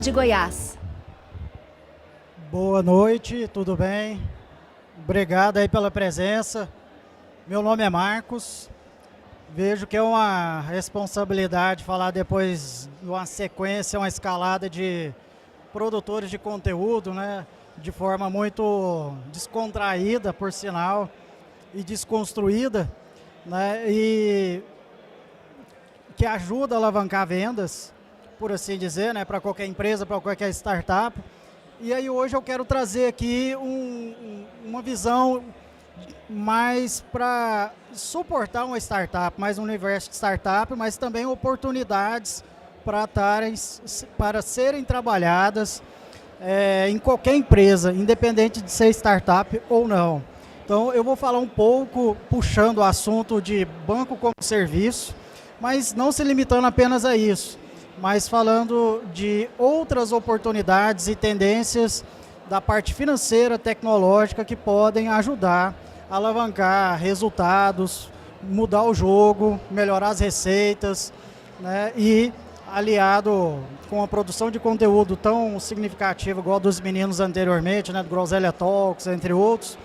de Goiás. Boa noite, tudo bem? Obrigado aí pela presença. Meu nome é Marcos. Vejo que é uma responsabilidade falar depois de uma sequência, uma escalada de produtores de conteúdo, né? De forma muito descontraída, por sinal, e desconstruída, né? E que ajuda a alavancar vendas, por assim dizer, né? Para qualquer empresa, para qualquer startup. E aí hoje eu quero trazer aqui uma visão mais para suportar uma startup, mais um universo de startup, mas também oportunidades para serem trabalhadas em qualquer empresa, independente de ser startup ou não. Então eu vou falar um pouco puxando o assunto de banco como serviço, mas não se limitando apenas a isso, mas falando de outras oportunidades e tendências da parte financeira, tecnológica, que podem ajudar a alavancar resultados, mudar o jogo, melhorar as receitas, né? E aliado com a produção de conteúdo tão significativa, igual dos meninos anteriormente, né? Do Groselha Talks, entre outros,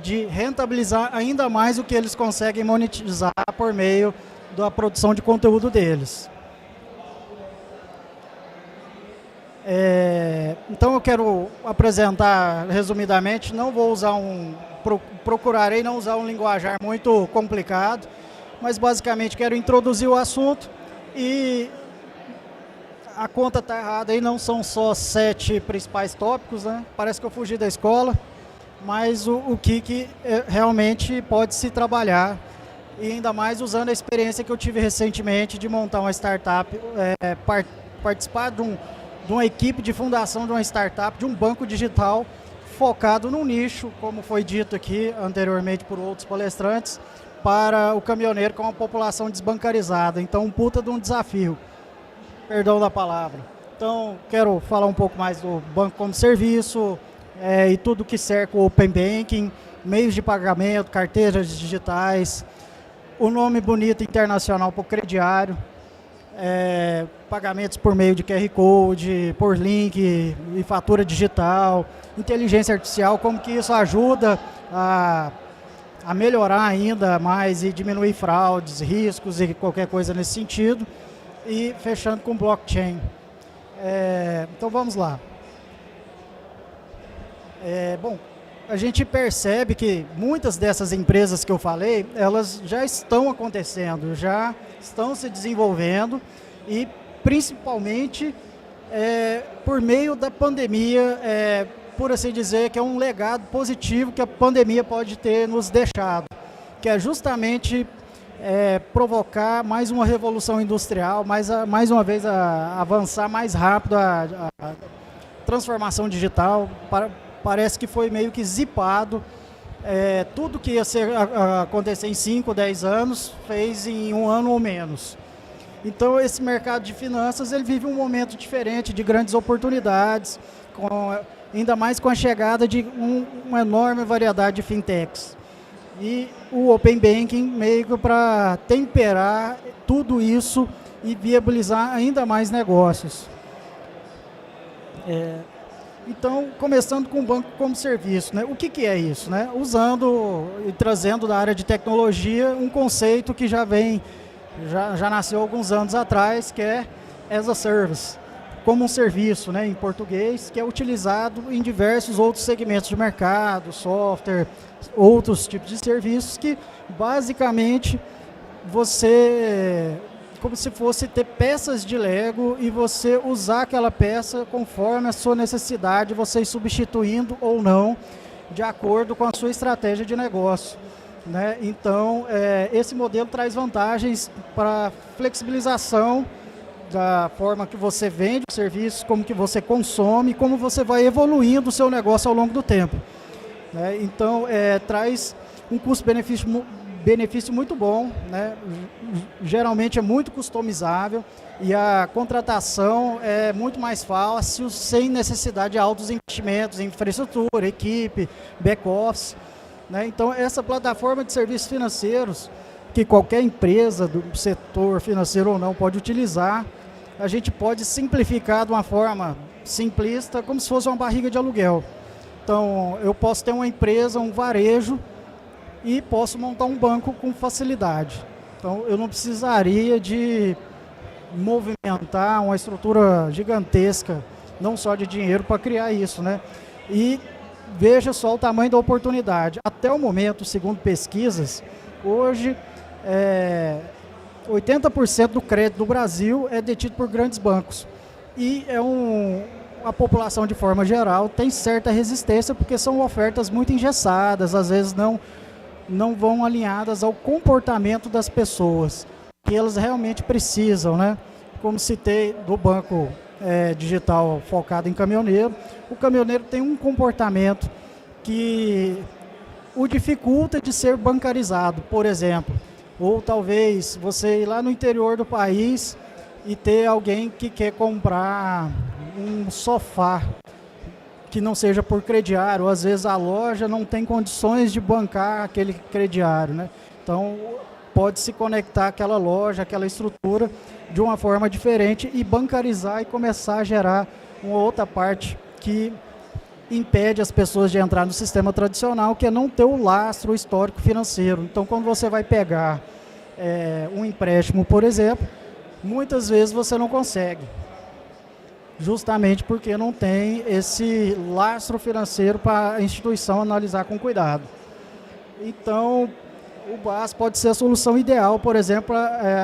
de rentabilizar ainda mais o que eles conseguem monetizar por meio da produção de conteúdo deles. Então eu quero apresentar resumidamente, não vou usar procurarei não usar um linguajar muito complicado, mas basicamente quero introduzir o assunto e a conta está errada aí, não são só 7 principais tópicos, né? Parece que eu fugi da escola, mas o que realmente pode se trabalhar, e ainda mais usando a experiência que eu tive recentemente de montar uma startup, participar de uma equipe de fundação de uma startup, de um banco digital focado num nicho, como foi dito aqui anteriormente por outros palestrantes, para o caminhoneiro com a população desbancarizada. Então, um puta de um desafio. Perdão da palavra. Então, quero falar um pouco mais do banco como serviço e tudo que cerca o Open Banking, meios de pagamento, carteiras digitais, o nome bonito internacional para o crediário, pagamentos por meio de QR Code, por link e fatura digital, inteligência artificial, como que isso ajuda a melhorar ainda mais e diminuir fraudes, riscos e qualquer coisa nesse sentido, e fechando com blockchain. Então vamos lá. Bom, a gente percebe que muitas dessas empresas que eu falei, elas já estão acontecendo, já estão se desenvolvendo e principalmente por meio da pandemia, por assim dizer, que é um legado positivo que a pandemia pode ter nos deixado, que é justamente provocar mais uma revolução industrial, mais uma vez avançar mais rápido a transformação digital. Parece que foi meio que zipado. Tudo que ia acontecer em 5, 10 anos, fez em 1 ano ou menos. Então, esse mercado de finanças, ele vive um momento diferente, de grandes oportunidades, ainda mais com a chegada de uma enorme variedade de fintechs. E o Open Banking meio que para temperar tudo isso e viabilizar ainda mais negócios. Então, começando com o banco como serviço, né? O que é isso, né? Usando e trazendo da área de tecnologia um conceito que já nasceu alguns anos atrás, que é as a service, como um serviço, né, em português, que é utilizado em diversos outros segmentos de mercado, software, outros tipos de serviços, que basicamente como se fosse ter peças de Lego e você usar aquela peça conforme a sua necessidade, você ir substituindo ou não, de acordo com a sua estratégia de negócio, né? Então, esse modelo traz vantagens para flexibilização da forma que você vende o serviço, como que você consome, como você vai evoluindo o seu negócio ao longo do tempo, né? Então, traz um custo-benefício muito bom, né? Geralmente é muito customizável e a contratação é muito mais fácil, sem necessidade de altos investimentos em infraestrutura, equipe, back-office, né? Então, essa plataforma de serviços financeiros, que qualquer empresa do setor financeiro ou não pode utilizar, a gente pode simplificar de uma forma simplista, como se fosse uma barriga de aluguel. Então, eu posso ter uma empresa, um varejo, e posso montar um banco com facilidade. Então, eu não precisaria de movimentar uma estrutura gigantesca, não só de dinheiro, para criar isso, né? E veja só o tamanho da oportunidade. Até o momento, segundo pesquisas, hoje 80% do crédito do Brasil é detido por grandes bancos. E a população, de forma geral, tem certa resistência, porque são ofertas muito engessadas, às vezes não vão alinhadas ao comportamento das pessoas, que elas realmente precisam, né? Como citei do banco digital focado em caminhoneiro, o caminhoneiro tem um comportamento que o dificulta de ser bancarizado, por exemplo. Ou talvez você ir lá no interior do país e ter alguém que quer comprar um sofá que não seja por crediário, ou às vezes a loja não tem condições de bancar aquele crediário, né? Então, pode se conectar aquela loja, aquela estrutura de uma forma diferente e bancarizar e começar a gerar uma outra parte que impede as pessoas de entrar no sistema tradicional, que é não ter o lastro histórico financeiro. Então, quando você vai pegar um empréstimo, por exemplo, muitas vezes você não consegue, justamente porque não tem esse lastro financeiro para a instituição analisar com cuidado. Então, o BAS pode ser a solução ideal, por exemplo,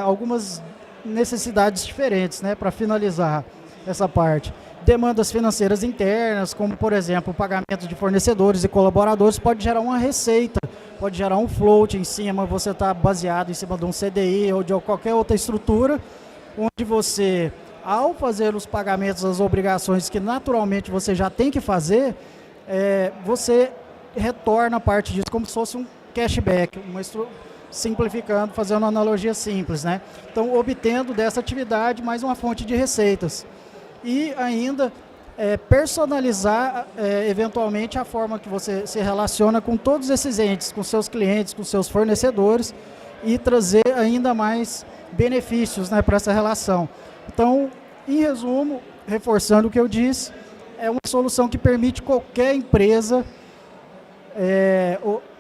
algumas necessidades diferentes, né, para finalizar essa parte. Demandas financeiras internas, como, por exemplo, o pagamento de fornecedores e colaboradores, pode gerar uma receita, pode gerar um float em cima, você está baseado em cima de um CDI ou de qualquer outra estrutura, onde você, ao fazer os pagamentos das obrigações que naturalmente você já tem que fazer, você retorna parte disso como se fosse um cashback, simplificando, fazendo uma analogia simples, né? Então, obtendo dessa atividade mais uma fonte de receitas. E ainda personalizar eventualmente a forma que você se relaciona com todos esses entes, com seus clientes, com seus fornecedores, e trazer ainda mais benefícios, né, para essa relação. Então, em resumo, reforçando o que eu disse, é uma solução que permite qualquer empresa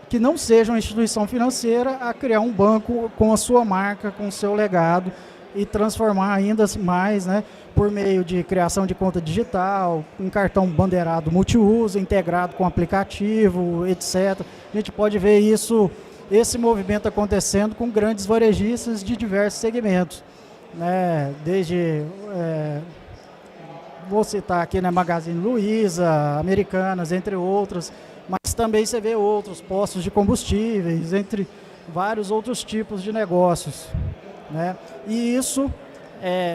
que não seja uma instituição financeira a criar um banco com a sua marca, com o seu legado, e transformar ainda mais, né, por meio de criação de conta digital, um cartão bandeirado multiuso, integrado com aplicativo, etc. A gente pode ver esse movimento acontecendo com grandes varejistas de diversos segmentos, né, desde, vou citar aqui, né, Magazine Luiza, Americanas, entre outros, mas também você vê outros postos de combustíveis, entre vários outros tipos de negócios, né? E isso,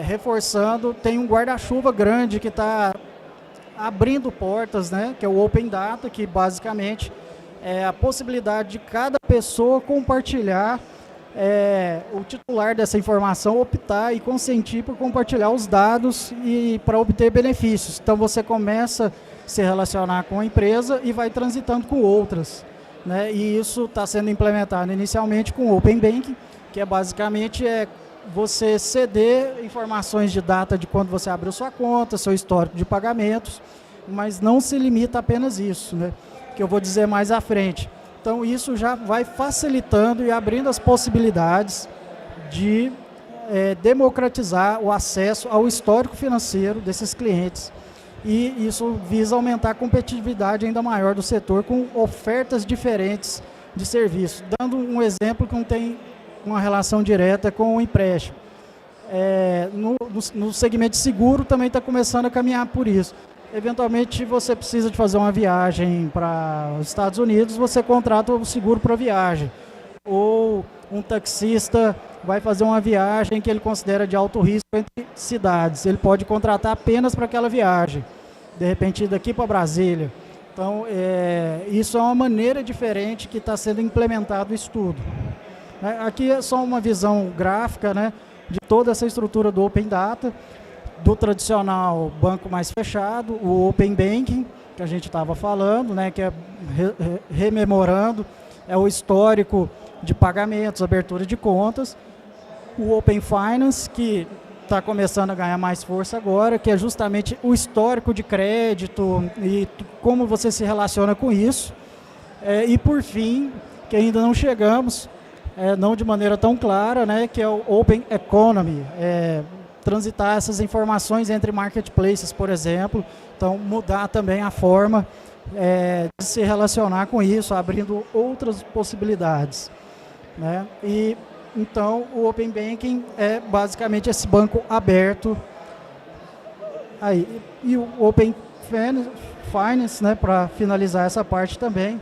reforçando, tem um guarda-chuva grande que está abrindo portas, né? Que é o Open Data, que basicamente é a possibilidade de cada pessoa compartilhar, o titular dessa informação optar e consentir por compartilhar os dados e para obter benefícios. Então você começa a se relacionar com a empresa e vai transitando com outras, né? E isso está sendo implementado inicialmente com o Open Banking, que é basicamente você ceder informações de data de quando você abriu sua conta, seu histórico de pagamentos, mas não se limita a apenas isso, né? Que eu vou dizer mais à frente. Então isso já vai facilitando e abrindo as possibilidades de democratizar o acesso ao histórico financeiro desses clientes. E isso visa aumentar a competitividade ainda maior do setor com ofertas diferentes de serviços. Dando um exemplo que não tem uma relação direta com o empréstimo. No segmento de seguro também está começando a caminhar por isso. Eventualmente você precisa de fazer uma viagem para os Estados Unidos, você contrata o seguro para viagem. Ou um taxista vai fazer uma viagem que ele considera de alto risco entre cidades. Ele pode contratar apenas para aquela viagem, de repente daqui para Brasília. Então, isso é uma maneira diferente que está sendo implementado o estudo. Aqui é só uma visão gráfica, né, de toda essa estrutura do Open Data, do tradicional banco mais fechado, o Open Banking, que a gente estava falando, né, que é rememorando, é o histórico de pagamentos, abertura de contas, o Open Finance, que está começando a ganhar mais força agora, que é justamente o histórico de crédito e como você se relaciona com isso. E por fim, que ainda não chegamos, não de maneira tão clara, né, que é o Open Economy, transitar essas informações entre marketplaces, por exemplo, então mudar também a forma de se relacionar com isso, abrindo outras possibilidades, né? E então o Open Banking é basicamente esse banco aberto aí. E o Open Finance, né, para finalizar essa parte também,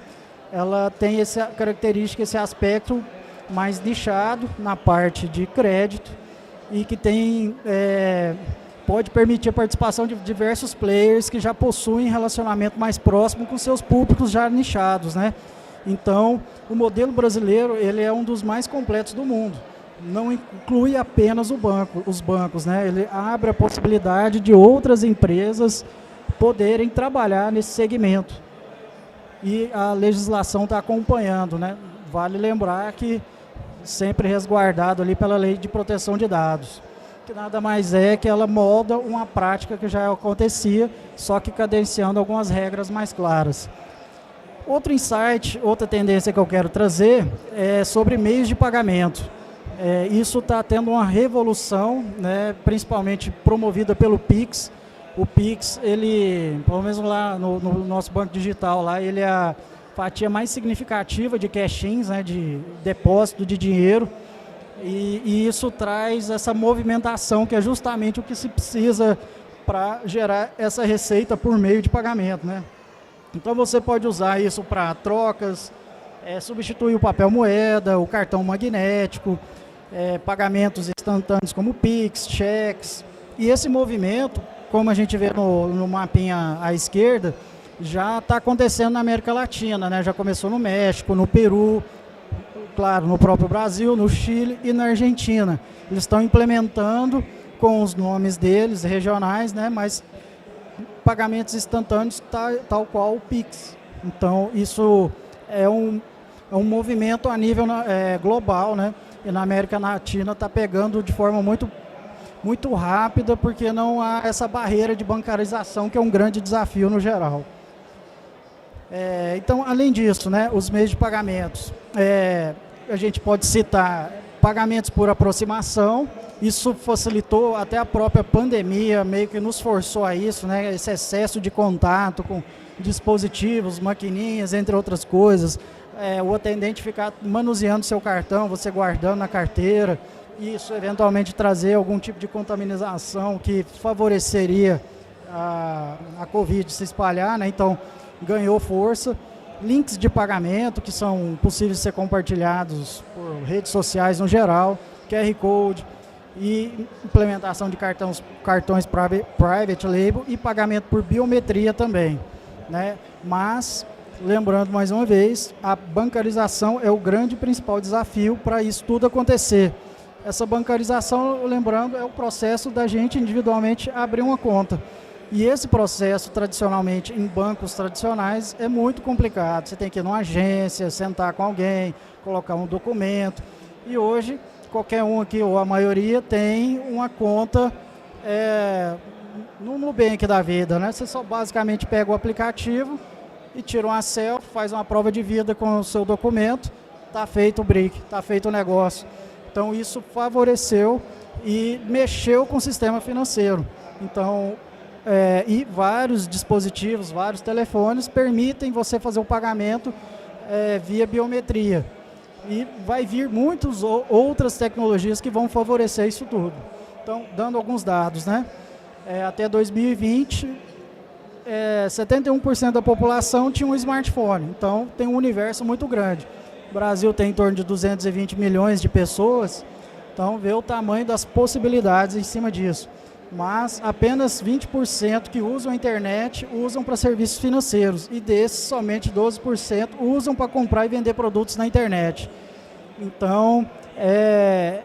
ela tem essa característica, esse aspecto mais nichado na parte de crédito e que tem, pode permitir a participação de diversos players que já possuem relacionamento mais próximo com seus públicos já nichados, né? Então, o modelo brasileiro ele é um dos mais completos do mundo. Não inclui apenas os bancos, né? Ele abre a possibilidade de outras empresas poderem trabalhar nesse segmento. E a legislação está acompanhando, né? Vale lembrar que sempre resguardado ali pela Lei de Proteção de Dados, que nada mais é que ela molda uma prática que já acontecia, só que cadenciando algumas regras mais claras. Outro insight, outra tendência que eu quero trazer é sobre meios de pagamento. Isso está tendo uma revolução, né, principalmente promovida pelo Pix. O Pix, ele, pelo menos lá no nosso banco digital, lá, ele é a fatia mais significativa de cash-ins, né, de depósito de dinheiro. E isso traz essa movimentação, que é justamente o que se precisa para gerar essa receita por meio de pagamento, né? Então você pode usar isso para trocas, substituir o papel moeda, o cartão magnético, pagamentos instantâneos como Pix, cheques. E esse movimento, como a gente vê no mapinha à esquerda, já está acontecendo na América Latina, né? Já começou no México, no Peru, claro, no próprio Brasil, no Chile e na Argentina. Eles estão implementando com os nomes deles, regionais, né? Mas pagamentos instantâneos tal qual o Pix. Então, isso é um movimento a nível global, né? E na América Latina está pegando de forma muito rápida, porque não há essa barreira de bancarização, que é um grande desafio no geral. Então, além disso, né, os meios de pagamentos, a gente pode citar pagamentos por aproximação. Isso facilitou até a própria pandemia, meio que nos forçou a isso, né? Esse excesso de contato com dispositivos, maquininhas, entre outras coisas. O atendente ficar manuseando seu cartão, você guardando na carteira. Isso eventualmente trazer algum tipo de contaminação que favoreceria a Covid se espalhar, né? Então, ganhou força. Links de pagamento que são possíveis de ser compartilhados por redes sociais no geral, QR Code, e implementação de cartões private label e pagamento por biometria também, né? Mas, lembrando mais uma vez, a bancarização é o grande principal desafio para isso tudo acontecer. Essa bancarização, lembrando, é o processo da gente individualmente abrir uma conta. E esse processo, tradicionalmente, em bancos tradicionais, é muito complicado. Você tem que ir numa agência, sentar com alguém, colocar um documento. E hoje, qualquer um aqui, ou a maioria, tem uma conta no Nubank da vida, né? Você só basicamente pega o aplicativo e tira uma selfie, faz uma prova de vida com o seu documento, está feito o BRIC, está feito o negócio. Então, isso favoreceu e mexeu com o sistema financeiro. Então, e vários dispositivos, vários telefones permitem você fazer o pagamento via biometria. E vai vir muitas outras tecnologias que vão favorecer isso tudo. Então, dando alguns dados, né? Até 2020, 71% da população tinha um smartphone. Então, tem um universo muito grande. O Brasil tem em torno de 220 milhões de pessoas. Então, vê o tamanho das possibilidades em cima disso. Mas apenas 20% que usam a internet usam para serviços financeiros. E desses, somente 12% usam para comprar e vender produtos na internet. Então, é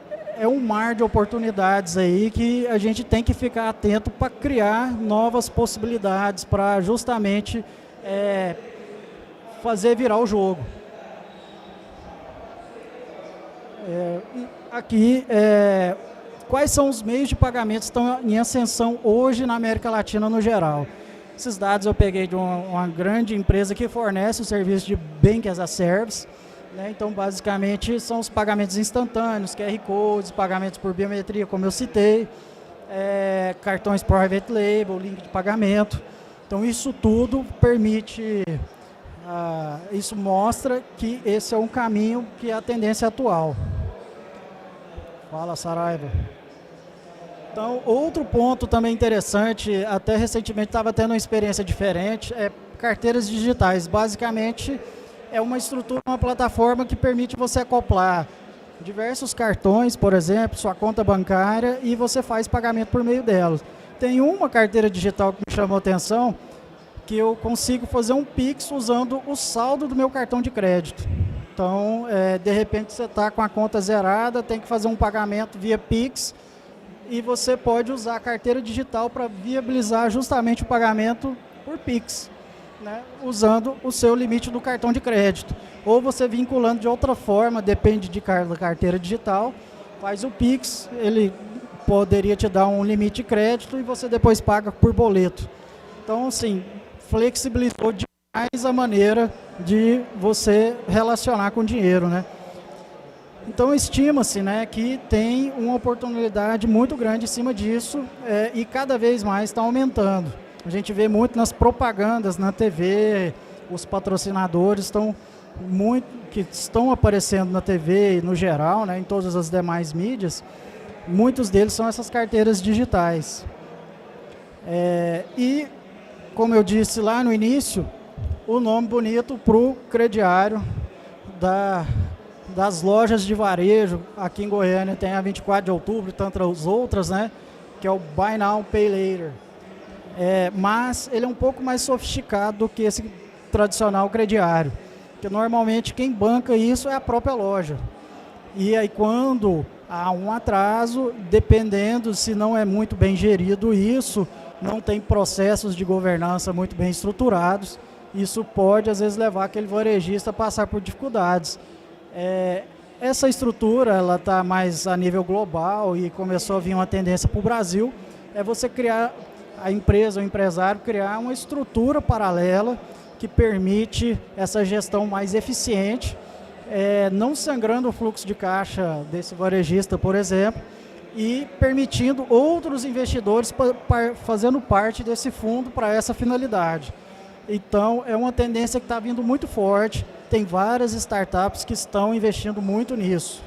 um mar de oportunidades aí que a gente tem que ficar atento para criar novas possibilidades, para justamente fazer virar o jogo. Aqui quais são os meios de pagamento que estão em ascensão hoje na América Latina no geral. Esses dados eu peguei de uma grande empresa que fornece o serviço de Bank as a Service, né? Então, basicamente, são os pagamentos instantâneos, QR Codes, pagamentos por biometria, como eu citei, cartões private label, link de pagamento. Então, isso tudo permite, isso mostra que esse é um caminho que é a tendência atual. Fala, Saraiva. Então, outro ponto também interessante, até recentemente estava tendo uma experiência diferente, é carteiras digitais. Basicamente, é uma estrutura, uma plataforma que permite você acoplar diversos cartões, por exemplo, sua conta bancária, e você faz pagamento por meio delas. Tem uma carteira digital que me chamou a atenção, que eu consigo fazer um Pix usando o saldo do meu cartão de crédito. Então, de repente, você está com a conta zerada, tem que fazer um pagamento via Pix, e você pode usar a carteira digital para viabilizar justamente o pagamento por Pix, né, usando o seu limite do cartão de crédito. Ou você vinculando de outra forma, depende da carteira digital, faz o Pix, ele poderia te dar um limite de crédito e você depois paga por boleto. Então, assim, flexibilizou demais a maneira de você relacionar com o dinheiro, né? Então, estima-se, né, que tem uma oportunidade muito grande em cima disso e cada vez mais está aumentando. A gente vê muito nas propagandas, na TV, os patrocinadores que estão aparecendo na TV no geral, né, em todas as demais mídias, muitos deles são essas carteiras digitais. E, como eu disse lá no início, o nome bonito para o crediário das lojas de varejo. Aqui em Goiânia tem a 24 de outubro, tantas outras, né, que é o Buy Now, Pay Later. Mas ele é um pouco mais sofisticado do que esse tradicional crediário, porque normalmente quem banca isso é a própria loja. E aí quando há um atraso, dependendo se não é muito bem gerido isso, não tem processos de governança muito bem estruturados, isso pode às vezes levar aquele varejista a passar por dificuldades. Essa estrutura ela está mais a nível global e começou a vir uma tendência para o Brasil, você criar, a empresa, o empresário, criar uma estrutura paralela que permite essa gestão mais eficiente, não sangrando o fluxo de caixa desse varejista, por exemplo, e permitindo outros investidores fazendo parte desse fundo para essa finalidade. Então, é uma tendência que está vindo muito forte, tem várias startups que estão investindo muito nisso.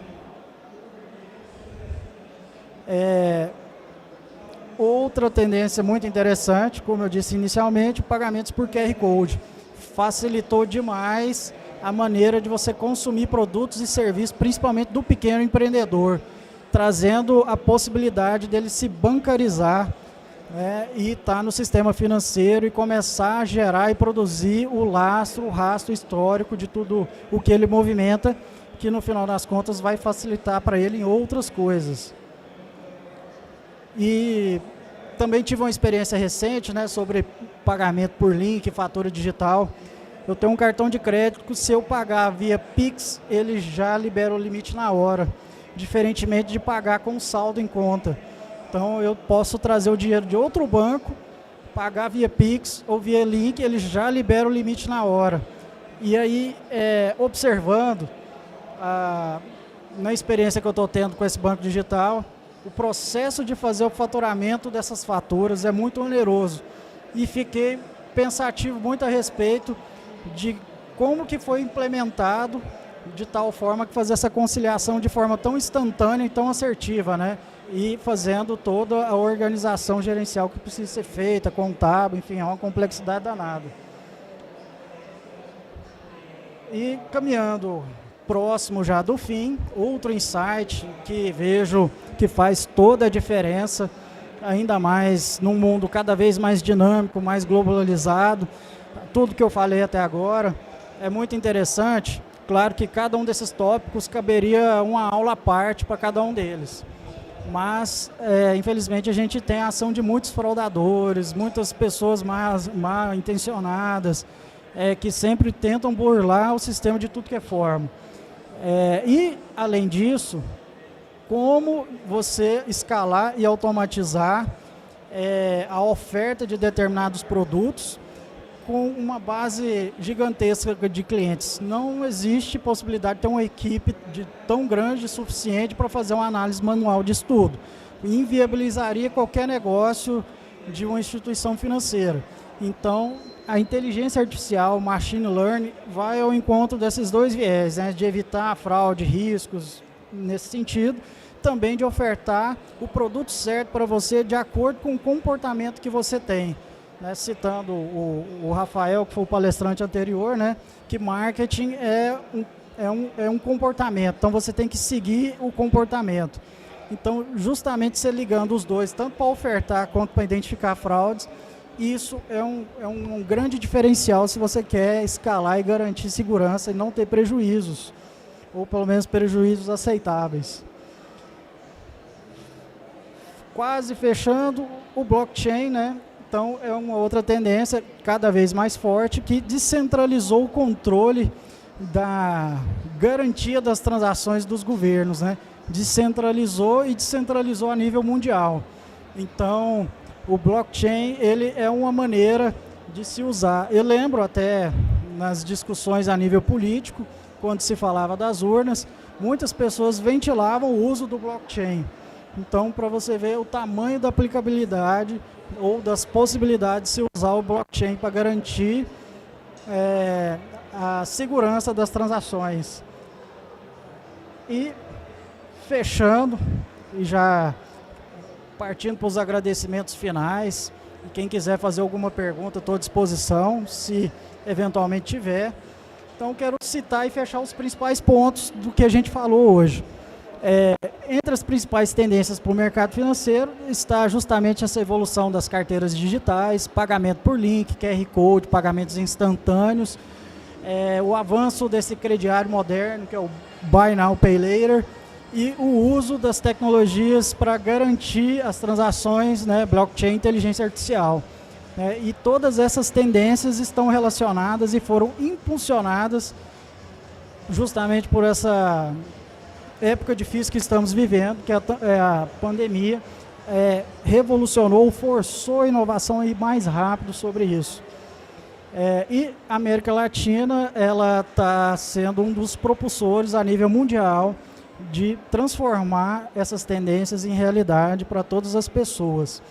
Outra tendência muito interessante, como eu disse inicialmente, pagamentos por QR Code. Facilitou demais a maneira de você consumir produtos e serviços, principalmente do pequeno empreendedor, trazendo a possibilidade dele se bancarizar, né, e estar no sistema financeiro e começar a gerar e produzir o rastro histórico de tudo o que ele movimenta, que no final das contas vai facilitar para ele em outras coisas. E também tive uma experiência recente, né, sobre pagamento por link, fatura digital. Eu tenho um cartão de crédito que, se eu pagar via Pix, ele já libera o limite na hora, diferentemente de pagar com saldo em conta. Então, eu posso trazer o dinheiro de outro banco, pagar via Pix ou via link, ele já libera o limite na hora. E aí, observando, na experiência que eu estou tendo com esse banco digital, o processo de fazer o faturamento dessas faturas é muito oneroso. E fiquei pensativo muito a respeito de como que foi implementado de tal forma que fazer essa conciliação de forma tão instantânea e tão assertiva, né? E fazendo toda a organização gerencial que precisa ser feita, contábil, enfim, é uma complexidade danada. E caminhando próximo já do fim, outro insight que vejo que faz toda a diferença, ainda mais num mundo cada vez mais dinâmico, mais globalizado, tudo que eu falei até agora é muito interessante. Claro que cada um desses tópicos caberia uma aula à parte para cada um deles. Mas, infelizmente, a gente tem a ação de muitos fraudadores, muitas pessoas mal intencionadas, que sempre tentam burlar o sistema de tudo que é forma. E, além disso, como você escalar e automatizar a oferta de determinados produtos com uma base gigantesca de clientes. Não existe possibilidade de ter uma equipe tão grande o suficiente para fazer uma análise manual de estudo. Inviabilizaria qualquer negócio de uma instituição financeira. Então, a inteligência artificial, o machine learning, vai ao encontro desses dois viés, né, de evitar fraude, riscos, nesse sentido, também de ofertar o produto certo para você de acordo com o comportamento que você tem. Né, citando o Rafael, que foi o palestrante anterior, né, que marketing é um comportamento, então você tem que seguir o comportamento. Então, justamente você ligando os dois, tanto para ofertar quanto para identificar fraudes, isso é um grande diferencial se você quer escalar e garantir segurança e não ter prejuízos, ou pelo menos prejuízos aceitáveis. Quase fechando, o blockchain, né? Então, é uma outra tendência cada vez mais forte que descentralizou o controle da garantia das transações dos governos, né? Descentralizou e descentralizou a nível mundial. Então, o blockchain ele é uma maneira de se usar. Eu lembro até nas discussões a nível político, quando se falava das urnas, muitas pessoas ventilavam o uso do blockchain. Então, para você ver o tamanho da aplicabilidade ou das possibilidades de se usar o blockchain para garantir a segurança das transações. E fechando, e já partindo para os agradecimentos finais, e quem quiser fazer alguma pergunta, estou à disposição, se eventualmente tiver. Então, quero citar e fechar os principais pontos do que a gente falou hoje. Entre as principais tendências para o mercado financeiro está justamente essa evolução das carteiras digitais, pagamento por link, QR Code, pagamentos instantâneos, o avanço desse crediário moderno, que é o Buy Now, Pay Later, e o uso das tecnologias para garantir as transações, né, blockchain e inteligência artificial. E todas essas tendências estão relacionadas e foram impulsionadas justamente por essa época difícil que estamos vivendo, que a pandemia revolucionou, forçou a inovação a ir mais rápido sobre isso. E a América Latina ela está sendo um dos propulsores a nível mundial de transformar essas tendências em realidade para todas as pessoas.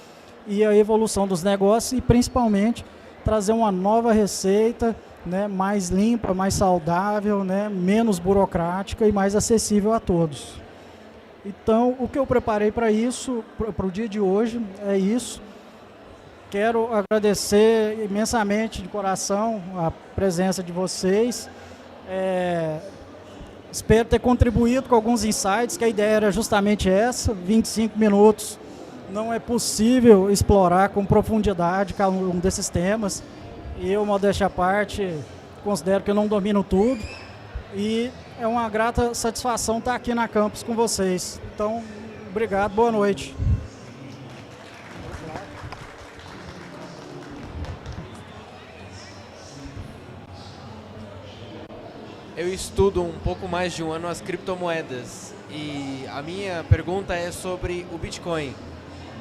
E a evolução dos negócios e, principalmente, trazer uma nova receita, né, mais limpa, mais saudável, né, menos burocrática e mais acessível a todos. Então, o que eu preparei para isso, para o dia de hoje, é isso. Quero agradecer imensamente de coração a presença de vocês. Espero ter contribuído com alguns insights, que a ideia era justamente essa, 25 minutos. Não é possível explorar com profundidade cada um desses temas. Eu, modéstia à parte, considero que eu não domino tudo. E é uma grata satisfação estar aqui na Campus com vocês. Então, obrigado, boa noite. Eu estudo um pouco mais de um ano as criptomoedas e a minha pergunta é sobre o Bitcoin.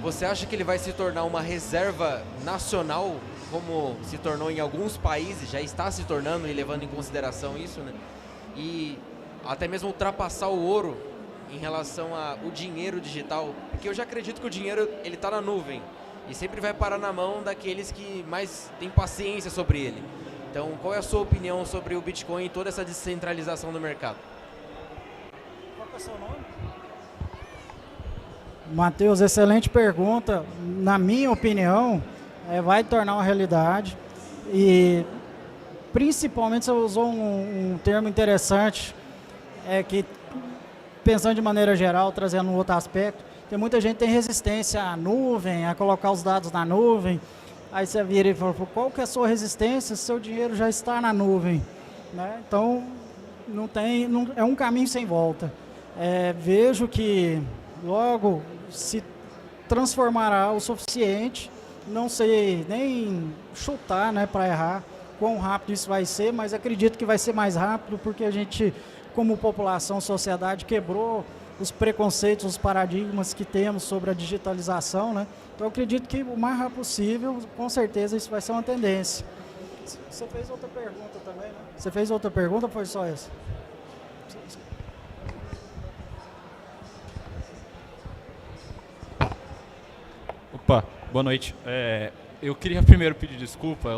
Você acha que ele vai se tornar uma reserva nacional, como se tornou em alguns países, já está se tornando e levando em consideração isso, né? E até mesmo ultrapassar o ouro em relação ao dinheiro digital? Porque eu já acredito que o dinheiro ele está na nuvem e sempre vai parar na mão daqueles que mais têm paciência sobre ele. Então, qual é a sua opinião sobre o Bitcoin e toda essa descentralização do mercado? Qual é o seu nome? Matheus, excelente pergunta. Na minha opinião, vai tornar uma realidade. E, principalmente, você usou um termo interessante, que, pensando de maneira geral, trazendo um outro aspecto, tem muita gente que tem resistência à nuvem, a colocar os dados na nuvem. Aí você vira e fala, qual que é a sua resistência se seu dinheiro já está na nuvem? Né? Então, é um caminho sem volta. Vejo que logo se transformará o suficiente, não sei nem chutar, né, para errar quão rápido isso vai ser, mas acredito que vai ser mais rápido porque a gente, como população, sociedade, quebrou os preconceitos, os paradigmas que temos sobre a digitalização, né? Então eu acredito que o mais rápido possível, com certeza isso vai ser uma tendência. Você fez outra pergunta também, né? Você fez outra pergunta ou foi só essa? Opa, boa noite. Eu queria primeiro pedir desculpa,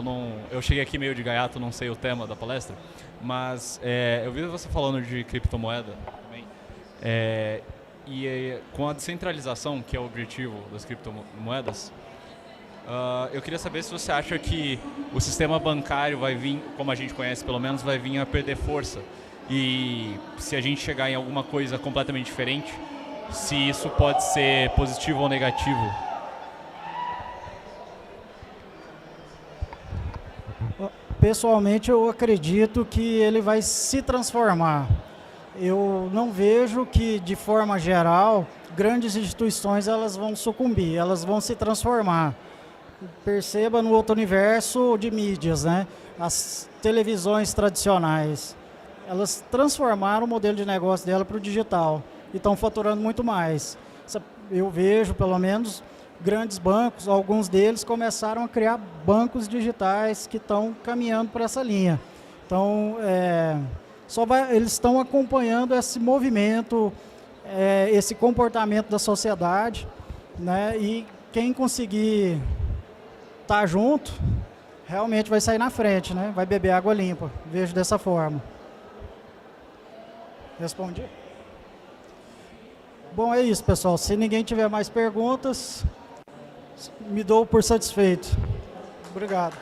eu cheguei aqui meio de gaiato, não sei o tema da palestra, mas eu vi você falando de criptomoeda também, com a descentralização, que é o objetivo das criptomoedas, eu queria saber se você acha que o sistema bancário vai vir, como a gente conhece pelo menos, vai vir a perder força, e se a gente chegar em alguma coisa completamente diferente, se isso pode ser positivo ou negativo. Pessoalmente, eu acredito que ele vai se transformar. Eu não vejo que, de forma geral, grandes instituições elas vão sucumbir, elas vão se transformar. Perceba no outro universo de mídias, né? As televisões tradicionais, elas transformaram o modelo de negócio dela para o digital e estão faturando muito mais. Eu vejo, pelo menos, grandes bancos, alguns deles começaram a criar bancos digitais que estão caminhando para essa linha. Então, eles estão acompanhando esse movimento, esse comportamento da sociedade, né? E quem conseguir estar junto, realmente vai sair na frente, né? Vai beber água limpa. Vejo dessa forma. Respondi? Bom, é isso, pessoal. Se ninguém tiver mais perguntas, me dou por satisfeito. Obrigado.